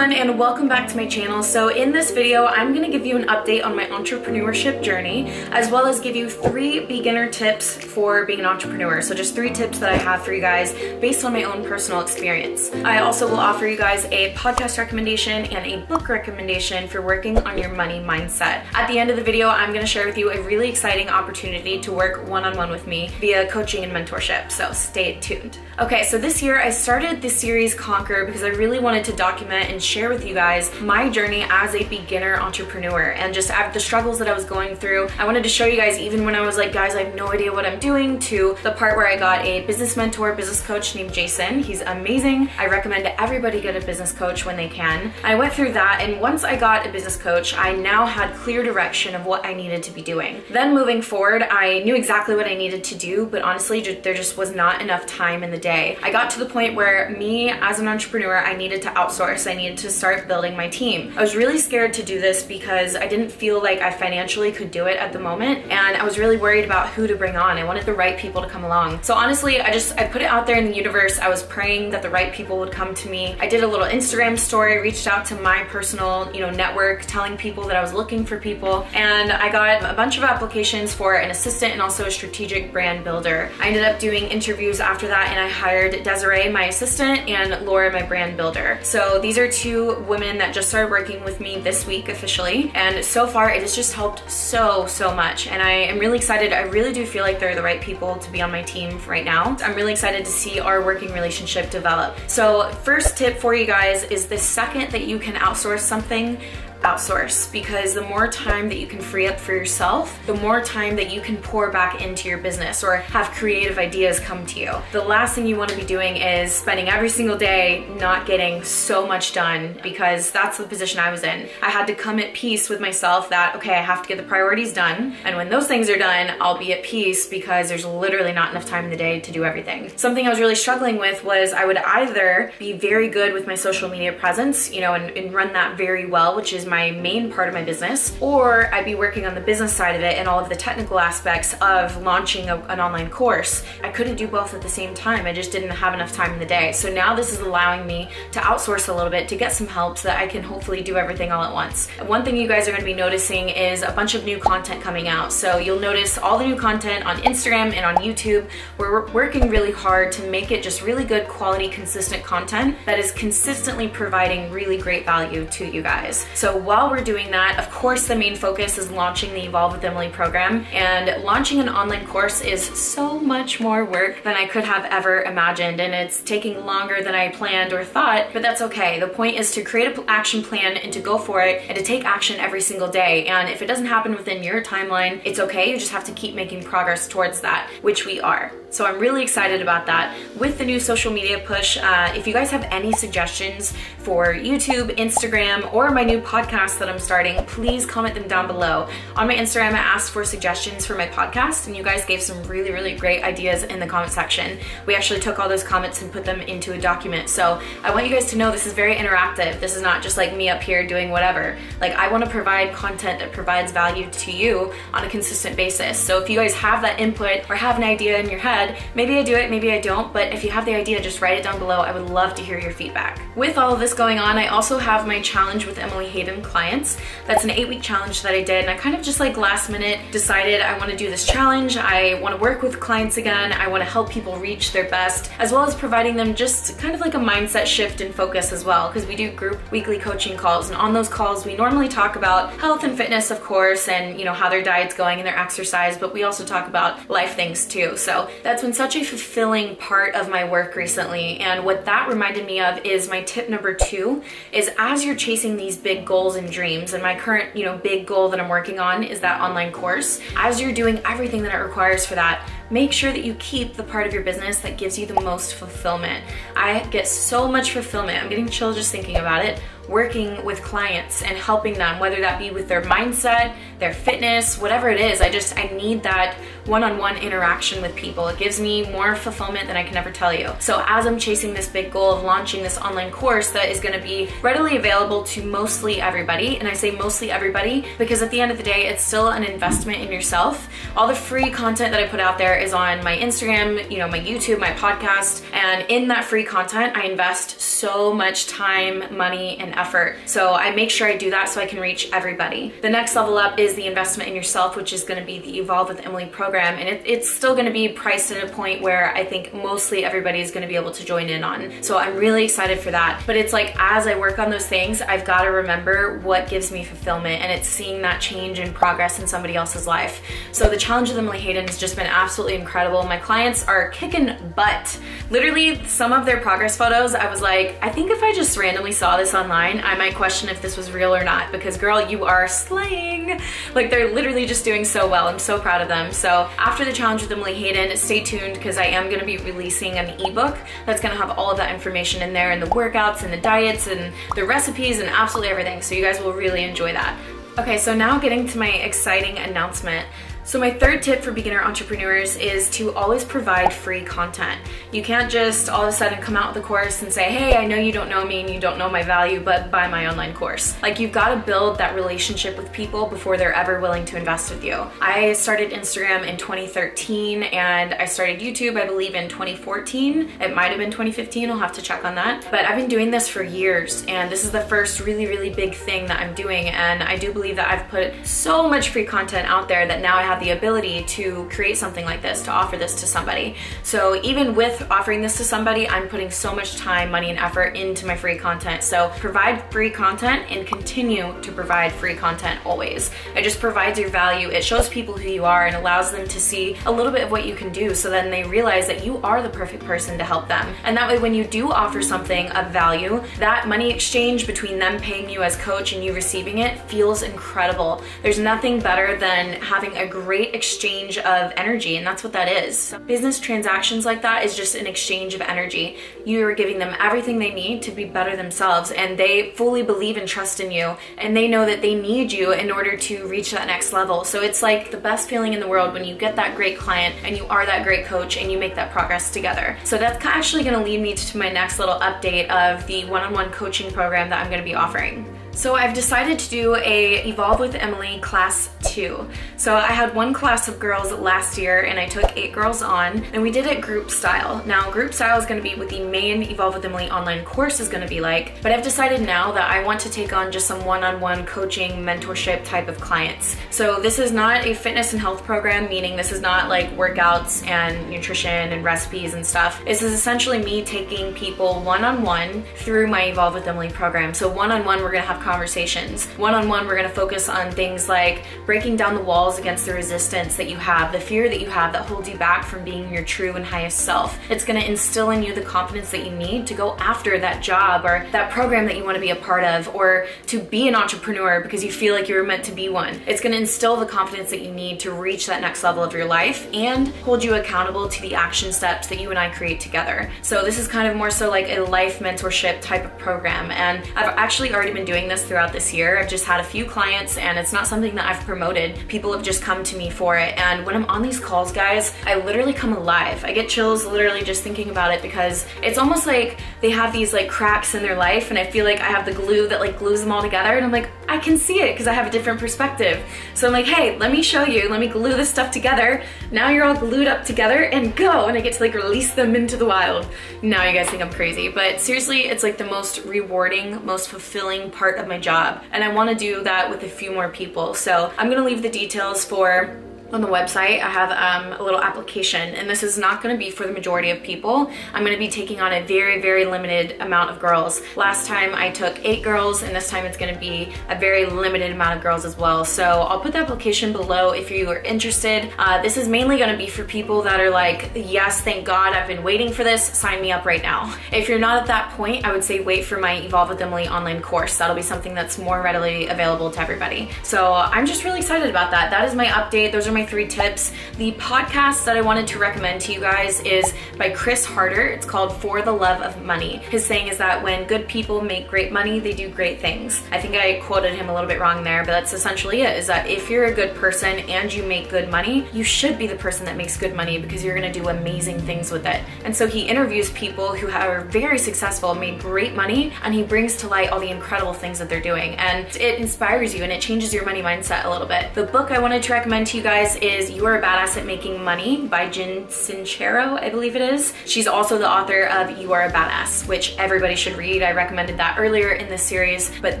everyone, and welcome back to my channel. So in this video, I'm going to give you an update on my entrepreneurship journey, as well as give you 3 beginner tips for being an entrepreneur. So just 3 tips that I have for you guys based on my own personal experience. I also will offer you guys a podcast recommendation and a book recommendation for working on your money mindset. At the end of the video, I'm going to share with you a really exciting opportunity to work one-on-one with me via coaching and mentorship. So stay tuned. Okay, so this year I started this series Conquer because I really wanted to document and share with you guys my journey as a beginner entrepreneur and just the struggles that I was going through. I wanted to show you guys even when I was like, guys, I have no idea what I'm doing, to the part where I got a business mentor, business coach named Jason. He's amazing. I recommend everybody get a business coach when they can. I went through that, and once I got a business coach, I now had clear direction of what I needed to be doing. Then moving forward, I knew exactly what I needed to do, but honestly, there just was not enough time in the day. I got to the point where me as an entrepreneur, I needed to outsource. I needed to start building my team. I was really scared to do this because I didn't feel like I financially could do it at the moment, and I was really worried about who to bring on. I wanted the right people to come along. So honestly, I put it out there in the universe. I was praying that the right people would come to me. I did a little Instagram story, reached out to my personal, network, telling people that I was looking for people, and I got a bunch of applications for an assistant and also a strategic brand builder. I ended up doing interviews after that, and I hired Desiree, my assistant, and Laura, my brand builder. So these are 2 women that just started working with me this week officially, and so far it has just helped so much, and I am really excited. I really do feel like they're the right people to be on my team right now. I'm really excited to see our working relationship develop. So first tip for you guys is the second that you can outsource something, outsource, because the more time that you can free up for yourself, the more time that you can pour back into your business or have creative ideas come to you. The last thing you want to be doing is spending every single day not getting so much done, because that's the position I was in. I had to come at peace with myself that, okay, I have to get the priorities done, and when those things are done, I'll be at peace, because there's literally not enough time in the day to do everything. Something I was really struggling with was I would either be very good with my social media presence, and run that very well, which is my main part of my business, or I'd be working on the business side of it and all of the technical aspects of launching an online course. I couldn't do both at the same time. I just didn't have enough time in the day. So now this is allowing me to outsource a little bit to get some help so that I can hopefully do everything all at once. One thing you guys are going to be noticing is a bunch of new content coming out. So you'll notice all the new content on Instagram and on YouTube. We're working really hard to make it just really good quality, consistent content that is consistently providing really great value to you guys. So while we're doing that, of course, the main focus is launching the Evolve with Emily program, and launching an online course is so much more work than I could have ever imagined, and it's taking longer than I planned or thought, but that's okay. The point is to create an action plan and to go for it and to take action every single day, and if it doesn't happen within your timeline, it's okay. You just have to keep making progress towards that, which we are. So I'm really excited about that. With the new social media push, if you guys have any suggestions for YouTube, Instagram, or my new podcast that I'm starting, please comment them down below. On my Instagram, I asked for suggestions for my podcast, and you guys gave some really great ideas in the comment section. We actually took all those comments and put them into a document. So I want you guys to know this is very interactive. This is not just like me up here doing whatever. Like, I want to provide content that provides value to you on a consistent basis. So if you guys have that input or have an idea in your head, maybe I do it, maybe I don't, but if you have the idea, just write it down below. I would love to hear your feedback. With all of this going on, I also have my challenge with Emily Hayden clients. That's an 8-week challenge that I did, and I kind of just like last minute decided I want to do this challenge. I want to work with clients again. I want to help people reach their best, as well as providing them just kind of like a mindset shift and focus as well, because we do group weekly coaching calls, and on those calls we normally talk about health and fitness, of course, and how their diet's going and their exercise, but we also talk about life things too. So that's been such a fulfilling part of my work recently, and what that reminded me of is my tip number 2 is, as you're chasing these big goals and dreams, and my current big goal that I'm working on is that online course, as you're doing everything that it requires for that, make sure that you keep the part of your business that gives you the most fulfillment. I get so much fulfillment, I'm getting chills just thinking about it, working with clients and helping them, whether that be with their mindset, their fitness, whatever it is. I need that one-on-one interaction with people. It gives me more fulfillment than I can ever tell you. So as I'm chasing this big goal of launching this online course that is going to be readily available to mostly everybody, and I say mostly everybody because at the end of the day, it's still an investment in yourself. All the free content that I put out there is on my Instagram, my YouTube, my podcast, and in that free content, I invest so much time, money, and effort. So I make sure I do that so I can reach everybody. The next level up is the investment in yourself, which is going to be the Evolve with Emily program. And it's still going to be priced at a point where I think mostly everybody is going to be able to join in on. So I'm really excited for that. But it's like, as I work on those things, I've got to remember what gives me fulfillment, and it's seeing that change and progress in somebody else's life. So the challenge with Emily Hayden has just been absolutely incredible. My clients are kicking butt. Literally, some of their progress photos, I was like, I think if I just randomly saw this online, I might question if this was real or not, because girl, you are slaying. Like, they're literally just doing so well. I'm so proud of them. So after the challenge with Emily Hayden, stay tuned, because I am going to be releasing an ebook that's going to have all of that information in there, and the workouts and the diets and the recipes and absolutely everything. So you guys will really enjoy that. Okay, so now getting to my exciting announcement. So my third tip for beginner entrepreneurs is to always provide free content. You can't just all of a sudden come out with a course and say, hey, I know you don't know me and you don't know my value, but buy my online course. Like, you've got to build that relationship with people before they're ever willing to invest with you. I started Instagram in 2013 and I started YouTube, I believe, in 2014. It might have been 2015, I'll have to check on that. But I've been doing this for years, and this is the first really, really big thing that I'm doing. And I do believe that I've put so much free content out there that now I have the ability to create something like this, to offer this to somebody. So even with offering this to somebody, I'm putting so much time, money, and effort into my free content. So provide free content and continue to provide free content always. It just provides your value. It shows people who you are and allows them to see a little bit of what you can do, so then they realize that you are the perfect person to help them. And that way, when you do offer something of value, that money exchange between them paying you as coach and you receiving it feels incredible. There's nothing better than having a great exchange of energy, and that's what that is. Business transactions like that is just an exchange of energy. You are giving them everything they need to be better themselves, and they fully believe and trust in you, and they know that they need you in order to reach that next level. So it's like the best feeling in the world when you get that great client and you are that great coach and you make that progress together. So that's actually going to lead me to my next little update of the one-on-one coaching program that I'm going to be offering. So I've decided to do a Evolve with Emily class 2. So I had one class of girls last year and I took 8 girls on, and we did it group style. Now, group style is going to be what the main Evolve with Emily online course is going to be like, but I've decided now that I want to take on just some one-on-one coaching, mentorship type of clients. So this is not a fitness and health program, meaning this is not like workouts and nutrition and recipes and stuff. This is essentially me taking people one-on-one through my Evolve with Emily program. So one-on-one, we're going to have conversations. One-on-one, we're going to focus on things like breaking down the walls against the resistance that you have, the fear that you have that holds you back from being your true and highest self. It's going to instill in you the confidence that you need to go after that job or that program that you want to be a part of, or to be an entrepreneur because you feel like you're meant to be one. It's going to instill the confidence that you need to reach that next level of your life and hold you accountable to the action steps that you and I create together. So this is kind of more so like a life mentorship type of program, and I've actually already been doing this throughout this year. I've just had a few clients, and it's not something that I've promoted. People have just come to me for it, and when I'm on these calls, guys, I literally come alive. I get chills literally just thinking about it, because it's almost like they have these like cracks in their life, and I feel like I have the glue that like glues them all together, and I'm like, I can see it because I have a different perspective. So I'm like, hey, let me show you, let me glue this stuff together. Now you're all glued up together, and go, and I get to like release them into the wild. Now you guys think I'm crazy, but seriously, it's like the most rewarding, most fulfilling part of my job, and I want to do that with a few more people. So I'm gonna leave the details for on the website. I have a little application, and this is not going to be for the majority of people. I'm going to be taking on a very, very limited amount of girls. Last time I took 8 girls, and this time it's going to be a very limited amount of girls as well. So I'll put the application below if you are interested. This is mainly going to be for people that are like, yes, thank God, I've been waiting for this, sign me up right now. If you're not at that point, I would say wait for my Evolve with Emily online course. That'll be something that's more readily available to everybody. So I'm just really excited about that. That is my update. Those are my 3 tips. The podcast that I wanted to recommend to you guys is by Chris Harder. It's called For the Love of Money. His saying is that when good people make great money, they do great things. I think I quoted him a little bit wrong there, but that's essentially it, is that if you're a good person and you make good money, you should be the person that makes good money, because you're going to do amazing things with it. And so he interviews people who are very successful, made great money, and he brings to light all the incredible things that they're doing, and it inspires you and it changes your money mindset a little bit. The book I wanted to recommend to you guys guys is You Are a Badass at Making Money by Sincero, I believe it is. She's also the author of You Are a Badass, which everybody should read. I recommended that earlier in this series, but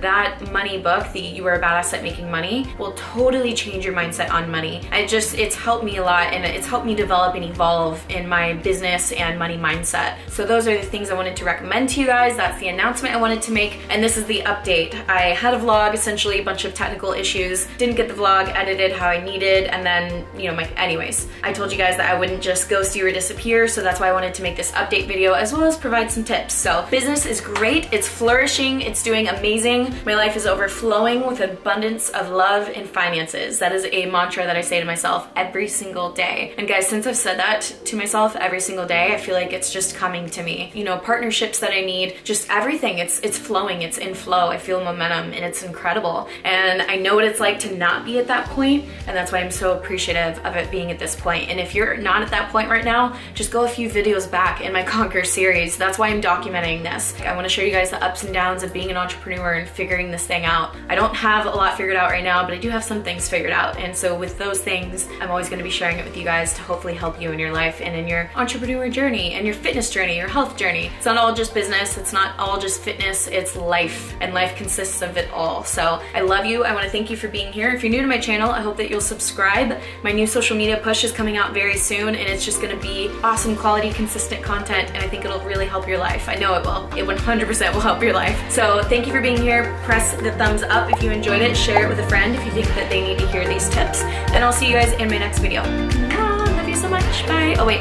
that money book, the You Are a Badass at Making Money, will totally change your mindset on money. It's helped me a lot, and it's helped me develop and evolve in my business and money mindset. So those are the things I wanted to recommend to you guys. That's the announcement I wanted to make, and this is the update. I had a vlog, essentially a bunch of technical issues, didn't get the vlog edited how I needed, and then, you know, anyways, I told you guys that I wouldn't just ghost you or disappear, so that's why I wanted to make this update video as well as provide some tips. So business is great, it's flourishing, it's doing amazing. My life is overflowing with abundance of love and finances. That is a mantra that I say to myself every single day. And guys, since I've said that to myself every single day, I feel like it's just coming to me. You know, partnerships that I need, just everything, it's flowing, it's in flow. I feel momentum and it's incredible. And I know what it's like to not be at that point, and that's why I'm so appreciative of it being at this point. And if you're not at that point right now, just go a few videos back in my Conquer series. That's why I'm documenting this. I want to show you guys the ups and downs of being an entrepreneur and figuring this thing out. I don't have a lot figured out right now, but I do have some things figured out. And so with those things, I'm always going to be sharing it with you guys to hopefully help you in your life and in your entrepreneur journey and your fitness journey, your health journey. It's not all just business. It's not all just fitness. It's life, and life consists of it all. So I love you. I want to thank you for being here. If you're new to my channel, I hope that you'll subscribe. My new social media push is coming out very soon, and it's just going to be awesome quality, consistent content, and I think it'll really help your life. I know it will. It 100% will help your life. So thank you for being here. Press the thumbs up if you enjoyed it. Share it with a friend if you think that they need to hear these tips. And I'll see you guys in my next video. Love you so much. Bye. Oh wait,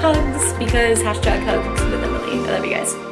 hugs, because #hugs with Emily. I love you guys.